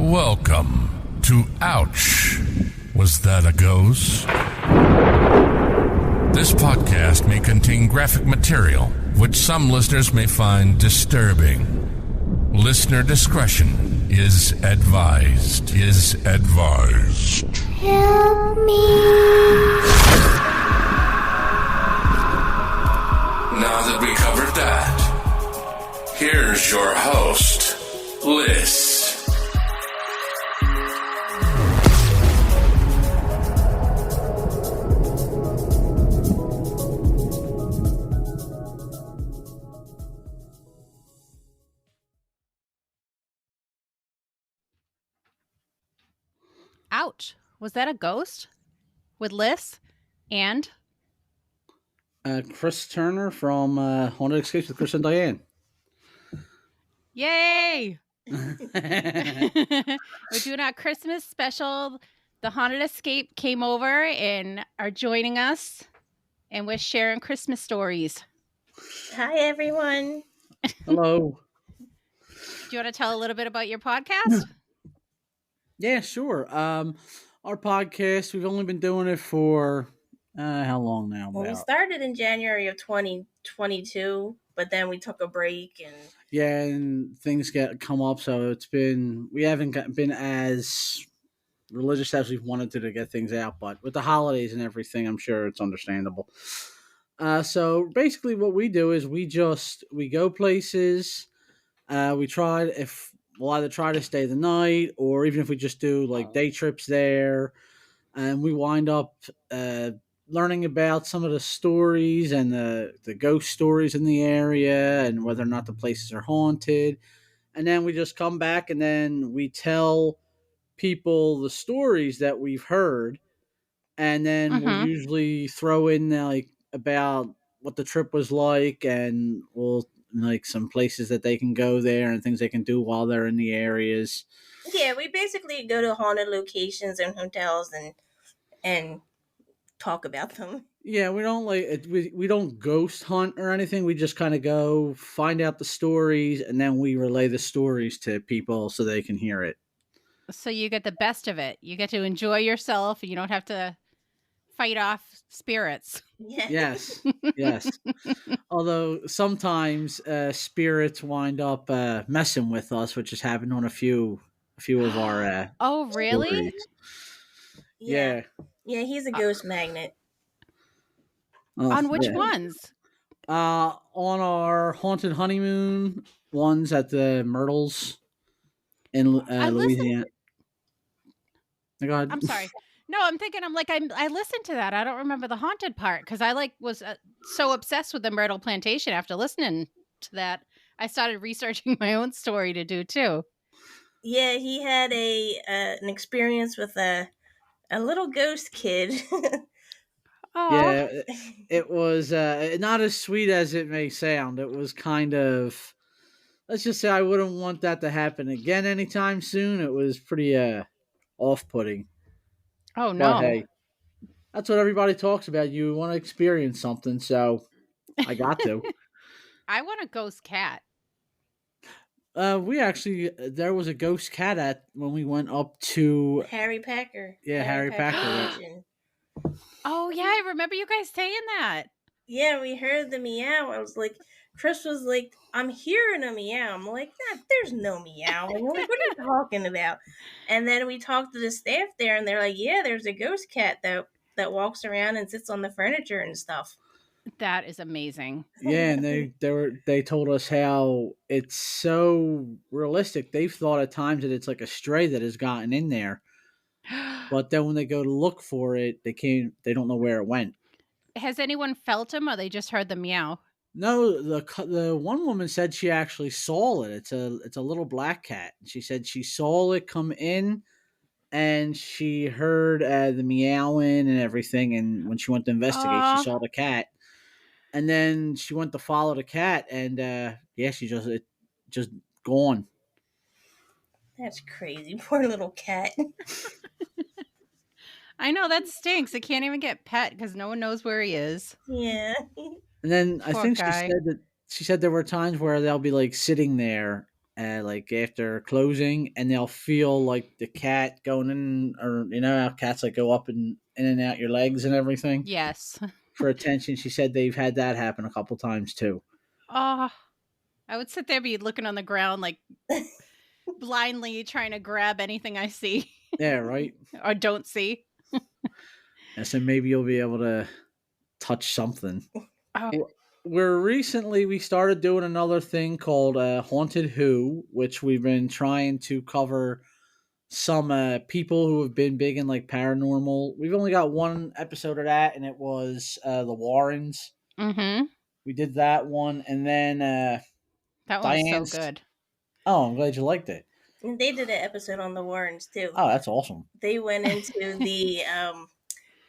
Welcome to Ouch. Was that a ghost? This podcast may contain graphic material, which some listeners may find disturbing. Listener discretion is advised. Help me. Now that we covered that, here's your host, Liz. Ouch. Was that a ghost? With Liz and Chris Turner from Haunted Escapes with Chris and Diane. yay! We're doing our Christmas special. The Haunted Escape came over and are joining us, and we're sharing Christmas stories. Hi, everyone. Hello. Do you want to tell a little bit about your podcast? Yeah, sure. Our podcast, we've only been doing it for how long now? Well, we started in January of 2022, but then we took a break and Yeah, and things come up, so we haven't been as religious as we've wanted to get things out, but with the holidays and everything, I'm sure it's understandable. So basically what we do is we go places, we we'll either try to stay the night, or even if we just do like day trips there, and we wind up learning about some of the stories and the ghost stories in the area and whether or not the places are haunted. And then we just come back and then we tell people the stories that we've heard. And then we'll usually throw in like about what the trip was like, and we'll like some places that they can go there and things they can do while they're in the areas. yeah, we basically go to haunted locations and hotels and talk about them. Yeah, we don't we don't ghost hunt or anything. We just kind of go find out the stories, and then we relay the stories to people so they can hear it. So you get the best of it. You get to enjoy yourself, and you don't have to fight off spirits. Yes. Although sometimes spirits wind up messing with us, which has happened on a few of our. Oh, really? Stories. Yeah. Yeah, he's a ghost magnet. On which ones? On our haunted honeymoon ones at the Myrtles in Louisiana. Go ahead. I'm sorry. No, I'm thinking. I listened to that. I don't remember the haunted part because I was so obsessed with the Myrtle Plantation after listening to that. I started researching my own story to do too. Yeah, he had an experience with a little ghost kid. Yeah, it was not as sweet as it may sound. It was kind of, let's just say I wouldn't want that to happen again anytime soon. It was pretty off-putting. Oh, no. But hey, that's what everybody talks about. You want to experience something, so I got to. I want a ghost cat. There was a ghost cat when we went up to Harry Packer. Yeah, Harry Packer. Oh, yeah, I remember you guys saying that. Yeah, we heard the meow. I was like, Chris was like, I'm hearing a meow. I'm like, nah, there's no meow. I'm like, what are you talking about? And then we talked to the staff there, and they're like, yeah, there's a ghost cat that walks around and sits on the furniture and stuff. That is amazing. Yeah, and they told us how it's so realistic. They've thought at times that it's like a stray that has gotten in there. But then when they go to look for it, they don't know where it went. Has anyone felt him, or they just heard the meow? No, the one woman said she actually saw it. It's a little black cat. She said she saw it come in, and she heard the meowing and everything. And when she went to investigate, she saw the cat. And then she went to follow the cat, and she just gone. That's crazy. Poor little cat. I know, that stinks. It can't even get pet because no one knows where he is. Yeah. And then Poor I think guy. she said there were times where they'll be like sitting there like after closing, and they'll feel like the cat going in, or you know how cats like go up and in and out your legs and everything Yes. for attention. She said they've had that happen a couple times too. Oh, I would sit there, be looking on the ground, like blindly trying to grab anything I see Yeah, right. or don't see. And so maybe you'll be able to touch something. Oh, We started doing another thing called Haunted Who, which we've been trying to cover some people who have been big in like paranormal. We've only got one episode of that, and it was the Warrens. mm-hmm. We did that one, and then That one was so Diane's. good. Oh, I'm glad you liked it. And they did an episode on the Warrens too. Oh, that's awesome. They went into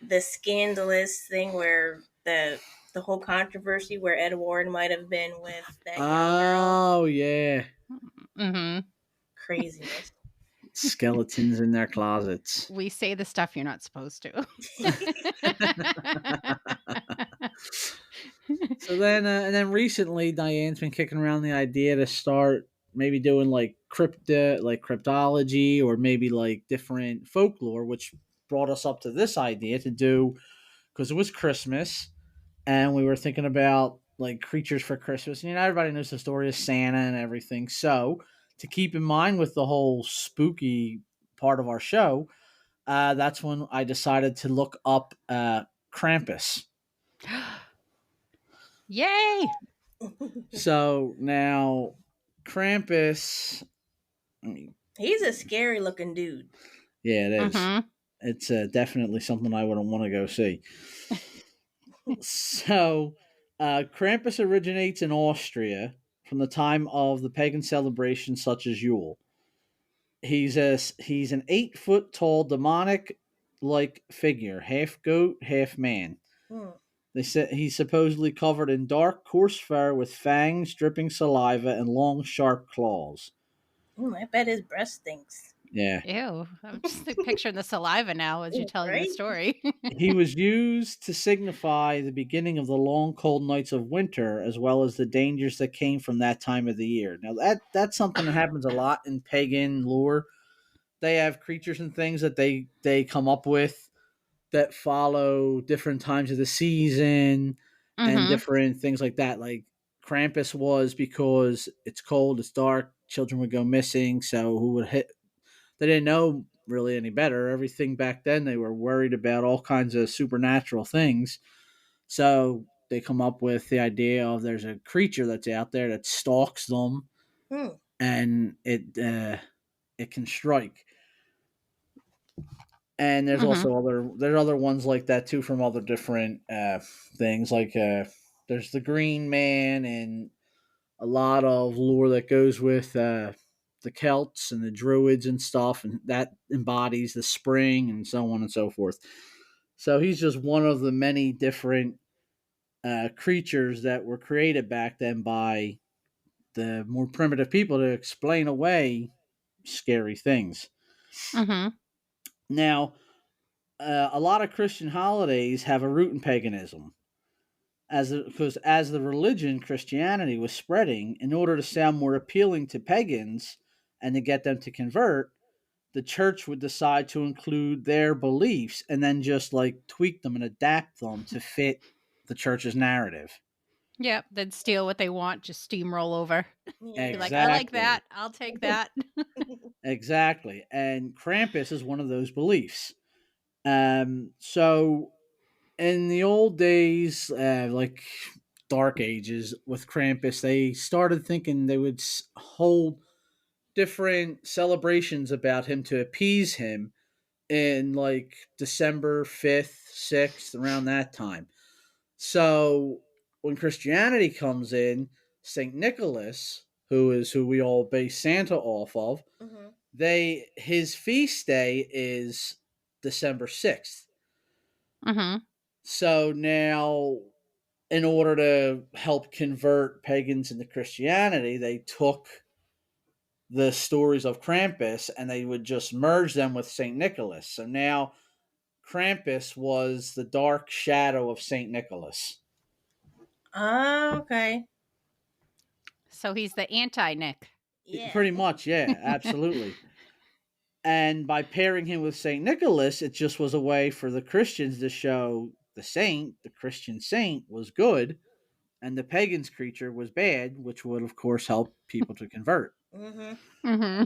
the scandalous thing where the whole controversy where Ed Warren might have been with that young girl. Oh yeah, Mm-hmm. Craziness. skeletons in their closets. We say the stuff you're not supposed to. So then, and then recently, Diane's been kicking around the idea to start maybe doing like cryptology, or maybe like different folklore, which brought us up to this idea to do, because it was Christmas, and we were thinking about like creatures for Christmas. And, you know, everybody knows the story of Santa and everything. So to keep in mind with the whole spooky part of our show, that's when I decided to look up Krampus. Yay! So now Krampus, I mean, He's a scary looking dude. yeah, it is. Mm-hmm. It's definitely something I wouldn't want to go see. So Krampus originates in Austria from the time of the pagan celebrations such as Yule. He's an 8 foot tall demonic like figure, half goat, half man. Hmm. They said he's supposedly covered in dark, coarse fur with fangs, dripping saliva, and long, sharp claws. I bet his breast stinks. Yeah. Ew. I'm just picturing the saliva now as you're telling the Right? story. He was used to signify the beginning of the long, cold nights of winter, as well as the dangers that came from that time of the year. Now, that's something that happens a lot in pagan lore. They have creatures and things that they come up with that follow different times of the season and Mm-hmm. different things like that. Like Krampus was because it's cold, it's dark, children would go missing, so who would hit? They didn't know really any better. Everything back then, they were worried about all kinds of supernatural things. So they come up with the idea of there's a creature that's out there that stalks them, Hmm. and it can strike. And there's Mm-hmm. also other ones like that too from other different things. Like there's the Green Man, and a lot of lore that goes with the Celts and the Druids and stuff, and that embodies the spring and so on and so forth. So he's just one of the many different creatures that were created back then by the more primitive people to explain away scary things. Mm-hmm. Now, a lot of Christian holidays have a root in paganism, because as the religion Christianity was spreading, in order to sound more appealing to pagans and to get them to convert, the church would decide to include their beliefs and then just like tweak them and adapt them to fit the church's narrative. Yep. They'd steal what they want, just steamroll over. Yeah. Be like, I like Exactly. that. I'll take that. Exactly. And Krampus is one of those beliefs. So in the old days, like Dark Ages with Krampus, they started thinking they would hold different celebrations about him to appease him in like December 5th, 6th, around that time. So when Christianity comes in, St. Nicholas, who we all base Santa off of, Mhm. his feast day is December 6th. Mm-hmm. So now, in order to help convert pagans into Christianity, they took the stories of Krampus and they would just merge them with St. Nicholas. So now Krampus was the dark shadow of St. Nicholas. Oh, okay. So he's the anti-Nick. Yeah. Pretty much, yeah, absolutely. And by pairing him with Saint Nicholas, it just was a way for the Christians to show the Christian saint, was good, and the pagan's creature was bad, which would, of course, help people to convert. Mm-hmm. Hmm.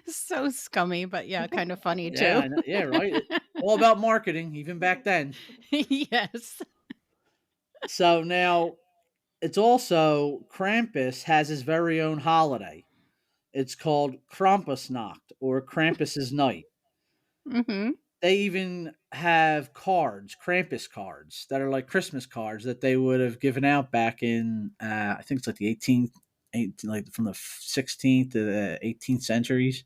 So scummy, but yeah, kind of funny Yeah, too. I know, yeah, right. All about marketing, even back then. Yes. So now it's also Krampus has his very own holiday. It's called Krampusnacht or Krampus's Night. Hmm. They even have cards, Krampus cards, that are like Christmas cards that they would have given out back in, I think it's like the 18th, like from the 16th to the 18th centuries.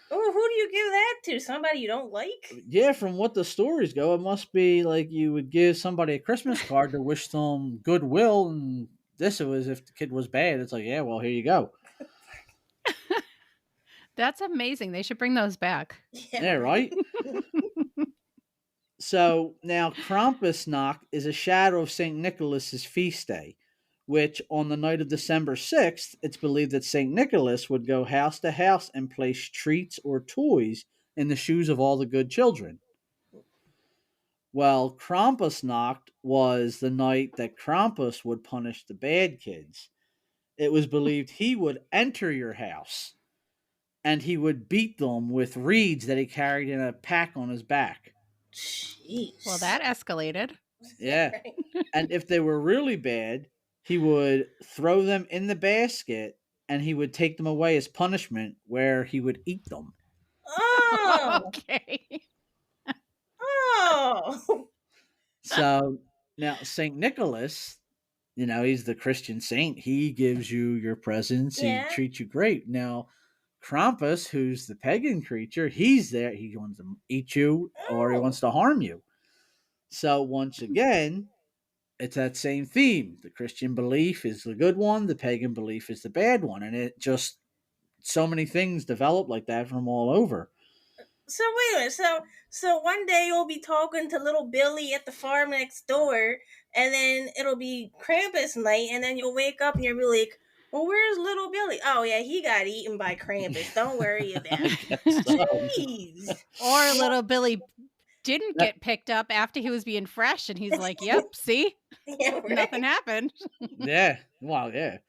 Oh, who do you give that to? Somebody you don't like? Yeah, from what the stories go, it must be like you would give somebody a Christmas card to wish them goodwill, and this was if the kid was bad. It's like, yeah, well, here you go. That's amazing. They should bring those back. Yeah, right. So now Krampusnacht is a shadow of St. Nicholas's feast day, which on the night of December 6th, it's believed that St. Nicholas would go house to house and place treats or toys in the shoes of all the good children. Well, Krampusnacht was the night that Krampus would punish the bad kids. It was believed he would enter your house and he would beat them with reeds that he carried in a pack on his back. Jeez. Well, that escalated. Yeah. And if they were really bad, he would throw them in the basket and he would take them away as punishment where he would eat them. Oh. Okay. Oh. So now St. Nicholas, he's the Christian saint. He gives you your presents. Yeah. He treats you great. Now, Krampus, who's the pagan creature, he's there. He wants to eat you or he Oh. wants to harm you. So once again, it's that same theme. The Christian belief is the good one, the pagan belief is the bad one. And it just, so many things develop like that from all over. So wait a minute. So one day you'll be talking to little Billy at the farm next door, and then it'll be Krampus night, and then you'll wake up and you'll be like, "Well, where's little Billy? Oh yeah, he got eaten by Krampus. Don't worry about it." Jeez. Or little Billy didn't get picked up after he was being fresh, and he's like, "Yep, see, Yeah, right? nothing happened." Yeah. Well, yeah.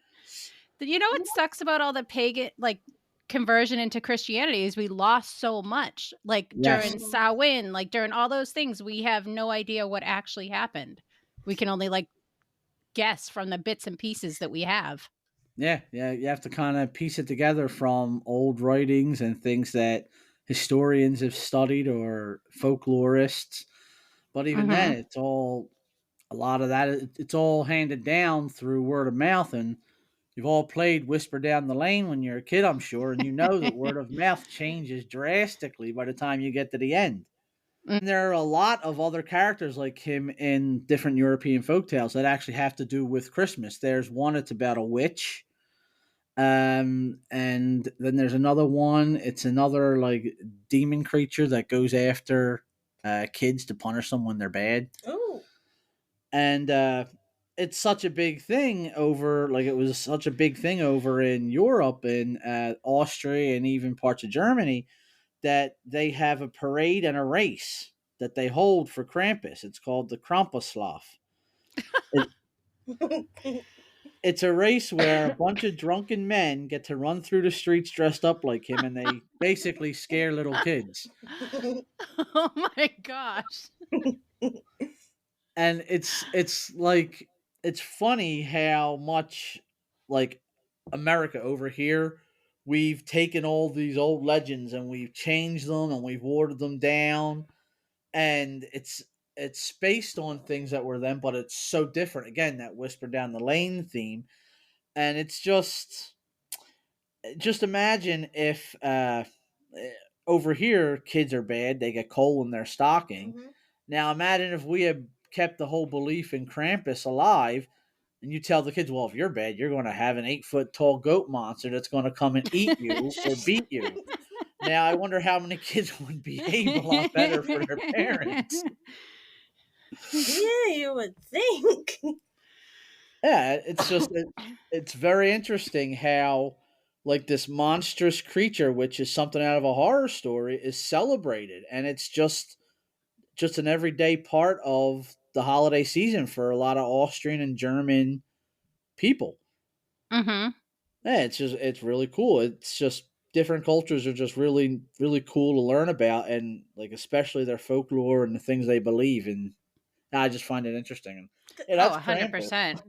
You know what sucks about all the pagan conversion into Christianity is we lost so much. Like Yes. during Samhain, like during all those things, we have no idea what actually happened. We can only guess from the bits and pieces that we have. Yeah. You have to kind of piece it together from old writings and things that historians have studied or folklorists. But even then, it's all a lot of that. It's all handed down through word of mouth, and you've all played Whisper Down the Lane when you're a kid, I'm sure, and you know that word of mouth changes drastically by the time you get to the end. And there are a lot of other characters like him in different European folktales that actually have to do with Christmas. There's one that's about a witch. And then there's another one. It's another demon creature that goes after kids to punish them when they're bad. Ooh. And it's such a big thing over, it was such a big thing over in Europe and Austria and even parts of Germany that they have a parade and a race that they hold for Krampus. It's called the Krampuslauf. It's a race where a bunch of drunken men get to run through the streets dressed up like him, and they basically scare little kids. Oh my gosh. And it's funny how much America over here, we've taken all these old legends and we've changed them and we've watered them down, and it's based on things that were then, but it's so different. Again, that Whisper Down the Lane theme, and it's just imagine if over here kids are bad, they get coal in their stocking. Mhm. Now imagine if we had kept the whole belief in Krampus alive, and you tell the kids, well, if you're bad, you're going to have an 8-foot tall goat monster that's going to come and eat you or beat you. Now I wonder how many kids would behave a lot better for their parents. Yeah, you would think. Yeah, it's just it's very interesting how like this monstrous creature, which is something out of a horror story, is celebrated, and it's just an everyday part of the holiday season for a lot of Austrian and German people. Mm-hmm. Yeah, it's really cool. It's just different cultures are just really cool to learn about, and like especially their folklore and the things they believe in. I just find it interesting. And yeah, Oh, that's Krampus. 100%.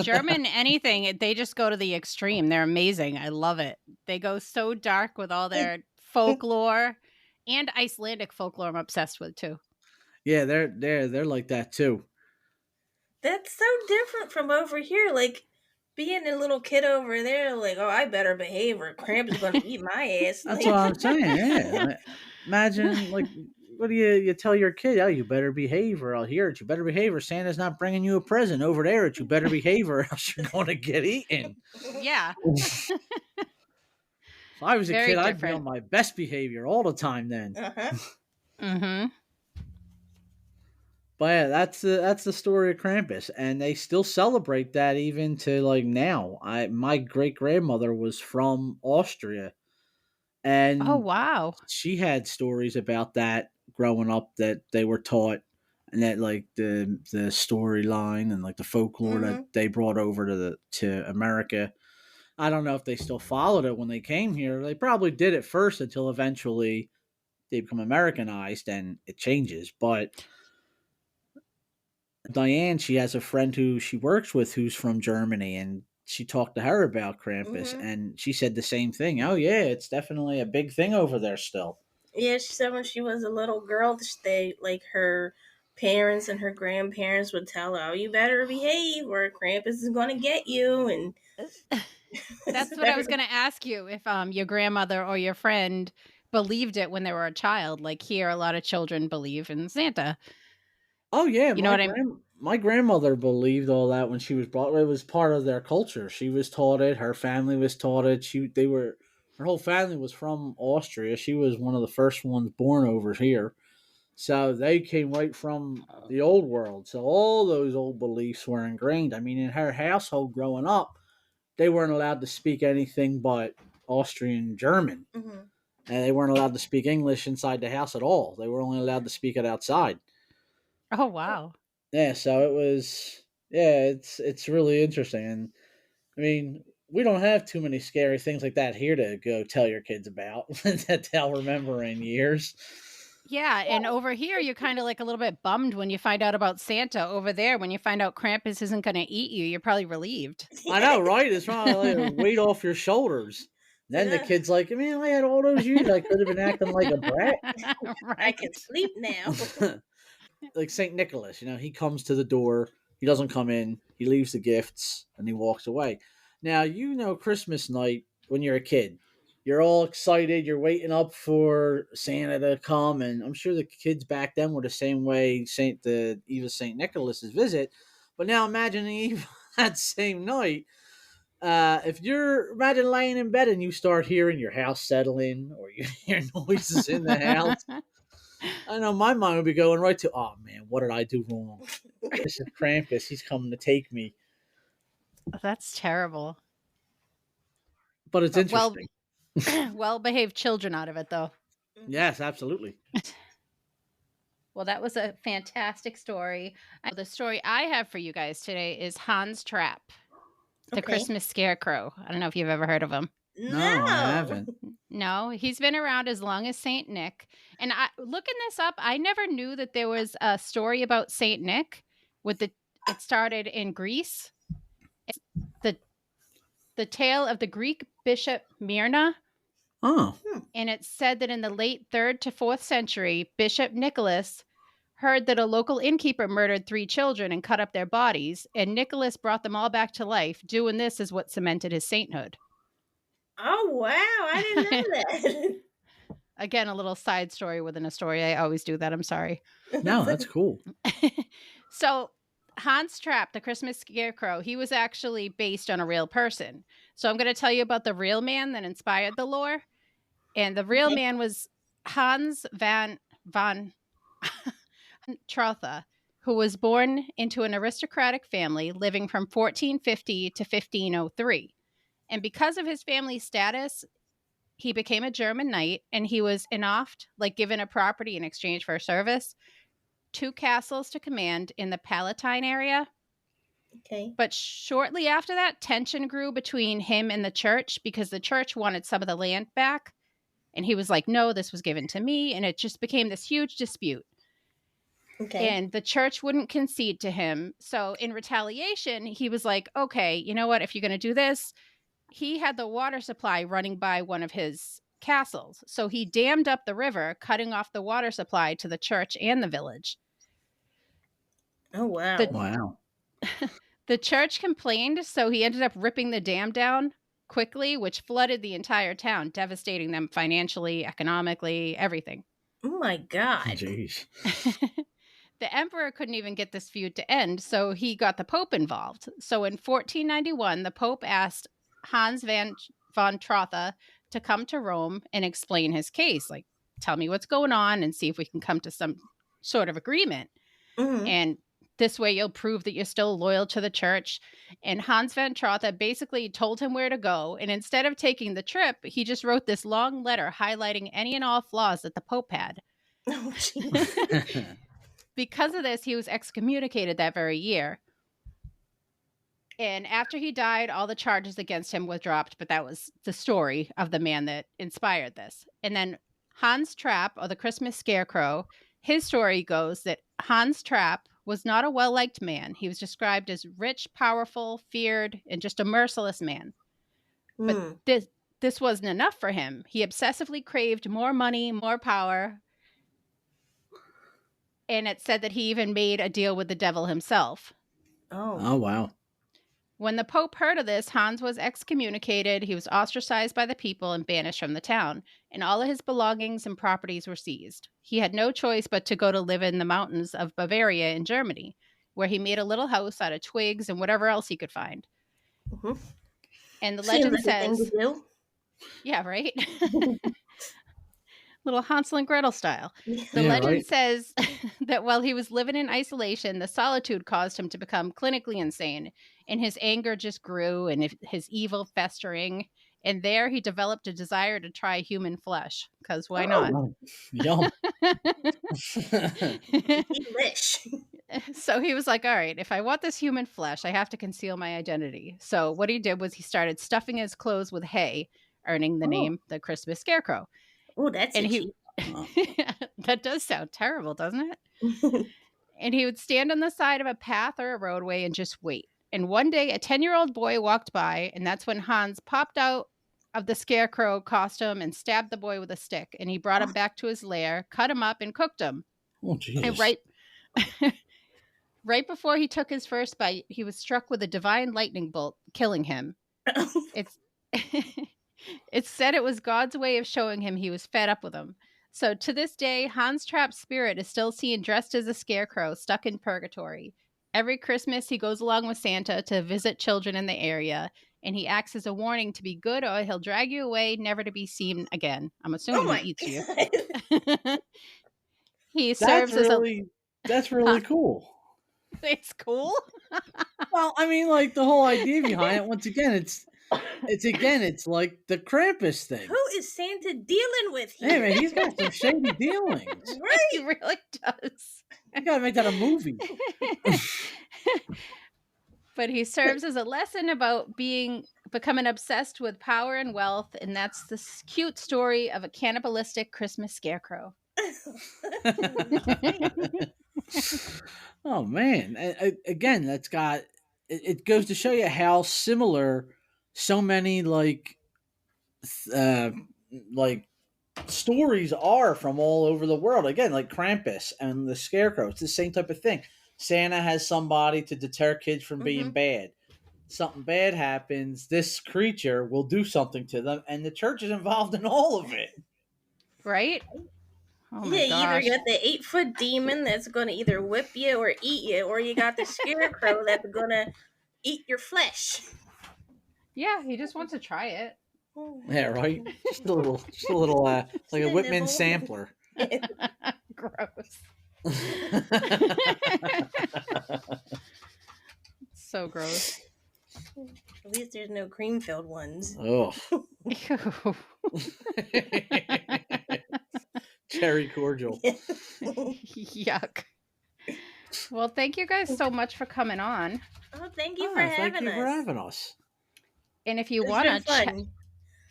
German anything, they just go to the extreme. They're amazing. I love it. They go so dark with all their folklore and Icelandic folklore I'm obsessed with too. Yeah, they're like that too. That's so different from over here. Like being a little kid over there, like, oh, I better behave or Cramp is gonna eat my ass. That's Like, what I'm saying. Yeah, imagine like what do you tell your kid? Oh, you better behave, or I'll hear it. You better behave, or Santa's not bringing you a present over there. It you better behave, or else you're going to get eaten. Yeah, If I was a very kid, I'd be on different. my best behavior all the time then. uh-huh. Mm-hmm. But yeah, that's the story of Krampus, and they still celebrate that even to like now. My great grandmother was from Austria, Oh, and wow. she had stories about that growing up that they were taught, and that like the storyline and like the folklore that Hmm. they brought over to America. I don't know if they still followed it when they came here. They probably did at first until eventually they become Americanized and it changes. But Diane, she has a friend who she works with who's from Germany, and she talked to her about Krampus, Hmm. and she said the same thing. Oh yeah, it's definitely a big thing over there still. Yeah, she said when she was a little girl, they like her parents and her grandparents would tell her, "Oh, you better behave, or Krampus is gonna get you." And That's what I was going to ask you if your grandmother or your friend believed it when they were a child. Like here, a lot of children believe in Santa. Oh yeah, You know what I'm? my grandmother believed all that when she was brought. It was part of their culture. She was taught it. Her family was taught it. Her whole family was from Austria. She was one of the first ones born over here. So they came right from the old world. So all those old beliefs were ingrained. I mean, in her household growing up, they weren't allowed to speak anything but Austrian German. Mhm. And they weren't allowed to speak English inside the house at all. They were only allowed to speak it outside. Oh, wow. Yeah, so it was it's really interesting. And I mean, we don't have too many scary things like that here to go tell your kids about that they'll remember in years. Yeah, and over here, you're kind of like a little bit bummed when you find out about Santa. Over there, when you find out Krampus isn't going to eat you, you're probably relieved. I know, right? It's not like a weight off your shoulders. It's like, Then the kid's like, man, I had all those years. I could have been acting like a I can Right. sleep now. brat. Like Saint Nicholas, he comes to the door. He doesn't come in. He leaves the gifts and he walks away. Now, Christmas night when you're a kid, you're all excited. You're waiting up for Santa to come, and I'm sure the kids back then were the same way. The eve of Saint Nicholas's visit, but now imagine the eve that same night. If you're imagine laying in bed and you start hearing your house settling or you hear noises in the house, I know my mind would be going right to, oh man, what did I do wrong? This is Krampus. He's coming to take me. That's terrible. But it's But well, interesting. well-behaved children out of it, though. Yes, absolutely. Well, that was a fantastic story. The story I have for you guys today is Hans Trap, the Okay. Christmas Scarecrow. I don't know if you've ever heard of him. No, I haven't. No, he's been around as long as Saint Nick. And looking this up, I never knew that there was a story about Saint Nick. It started in Greece. It's the tale of the Greek bishop Myrna. Oh, And it's said that in the late 3rd to 4th century, Bishop Nicholas heard that a local innkeeper murdered 3 children and cut up their bodies, and Nicholas brought them all back to life. Doing this is what cemented his sainthood. Oh wow, I didn't know that. Again, a little side story within a story. I always do that. I'm sorry. no, that's cool. So, Hans Trapp, the Christmas Scarecrow, he was actually based on a real person. So, I'm going to tell you about the real man that inspired the lore. And the real man was Hans van Trotha, who was born into an aristocratic family living from 1450 to 1503. And because of his family status, he became a German knight, and he was enoffed, like given a property in exchange for a service, 2 castles to command in the Palatine area. Okay. But shortly after that, tension grew between him and the church because the church wanted some of the land back. And he was like, no, this was given to me. And it just became this huge dispute. Okay. And the church wouldn't concede to him. So in retaliation, he was like, okay, you know what? If you're going to do this, he had the water supply running by one of his castles. So he dammed up the river, cutting off the water supply to the church and the village. Oh, wow. Wow. The church complained, so he ended up ripping the dam down quickly, which flooded the entire town, devastating them financially, economically, everything. Oh, my God. Jeez. The emperor couldn't even get this feud to end, so he got the pope involved. So in 1491, the pope asked Hans von Trotha to come to Rome and explain his case. Like, tell me what's going on and see if we can come to some sort of agreement. Mhm. And this way you'll prove that you're still loyal to the church. And Hans von Trotha basically told him where to go. And instead of taking the trip, he just wrote this long letter highlighting any and all flaws that the pope had. Oh, jeez. Because of this, he was excommunicated that very year. And after he died, all the charges against him were dropped, but that was the story of the man that inspired this. And then Hans Trapp, or the Christmas Scarecrow, his story goes that Hans Trapp was not a well-liked man. He was described as rich, powerful, feared, and just a merciless man. But Hmm. this wasn't enough for him. He obsessively craved more money, more power. And it said that he even made a deal with the devil himself. Oh. Oh, wow. When the Pope heard of this, Hans was excommunicated. He was ostracized by the people and banished from the town, and all of his belongings and properties were seized. He had no choice but to go to live in the mountains of Bavaria in Germany, where he made a little house out of twigs and whatever else he could find. Mhm. And the Seems legend like a thing says, to do. yeah, right? Little Hansel and Gretel style. The Yeah, legend right. says that while he was living in isolation, the solitude caused him to become clinically insane, and his anger just grew and his evil festering. And there he developed a desire to try human flesh, because why not? Oh, yum. Delish. So he was like, all right, if I want this human flesh, I have to conceal my identity. So what he did was he started stuffing his clothes with hay, earning the Oh. name the Christmas Scarecrow. Oh, that's And itchy. that does sound terrible, doesn't it? And he would stand on the side of a path or a roadway and just wait. And one day, a 10-year-old boy walked by, and that's when Hans popped out of the scarecrow costume and stabbed the boy with a stick. And he brought him back to his lair, cut him up, and cooked him. Oh, And jeez. right before he took his first bite, he was struck with a divine lightning bolt, killing him. It's It's said it was God's way of showing him he was fed up with him. So to this day, Hans Trapp's spirit is still seen dressed as a scarecrow stuck in purgatory. Every Christmas, he goes along with Santa to visit children in the area, and he acts as a warning to be good or he'll drag you away, never to be seen again. I'm Oh assuming my he eats you. God. He That's serves really cool. It's cool. Well, I mean, like the whole idea behind it. Once again, it's like the Krampus thing. Who is Santa dealing with Hey here? man, he's got some shady dealings. He really does. You gotta make that a movie. But he serves as a lesson about becoming obsessed with power and wealth, and that's this cute story of a cannibalistic Christmas scarecrow. Oh man! Again, that's got it goes to show you how similar so many uh, like stories are from all over the world. Again, like Krampus and the Scarecrow. It's the same type of thing. Santa has somebody to deter kids from being bad. Something bad happens, this creature will do something to them, and the church is involved in all of it. Right? Oh my Yeah, you gosh. either got the 8-foot demon that's gonna either whip you or eat you, or you got the scarecrow that's gonna eat your flesh. Yeah, he just wants to try it. Yeah, right. Just a little, like a Whitman nibble. sampler. Gross. So gross. At least there's no cream-filled ones. Oh, Ew. cherry cordial. Yuck. Well, thank you guys so much for coming on. Oh, thank you for having Thank you us. for having us. And if you It's want been to check, fun.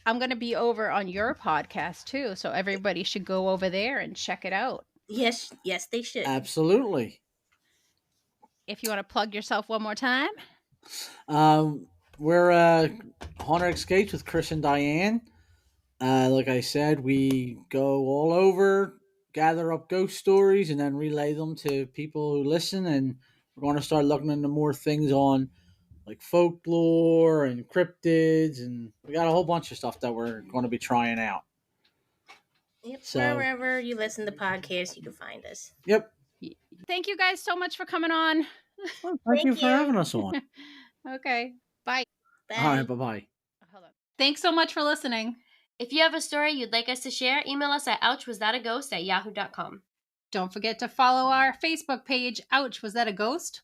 I'm going to be over on your podcast too. So everybody should go over there and check it out. Yes, they should. Absolutely. If you want to plug yourself one more time. We're Haunter Escapes with Chris and Diane. Like I said, we go all over, gather up ghost stories, and then relay them to people who listen. And we're going to start looking into more things on like folklore and cryptids, and we got a whole bunch of stuff that we're going to be trying out. Yep, So- wherever you listen to podcasts, you can find us. Yep. Thank you guys so much for coming on. Well, Thank thank you for you. having us on. Okay. Bye. Bye. All right. Bye-bye. Hold on. Thanks so much for listening. If you have a story you'd like us to share, email us at ouchwasthataghost@yahoo.com. Don't forget to follow our Facebook page. Ouch, was that a ghost?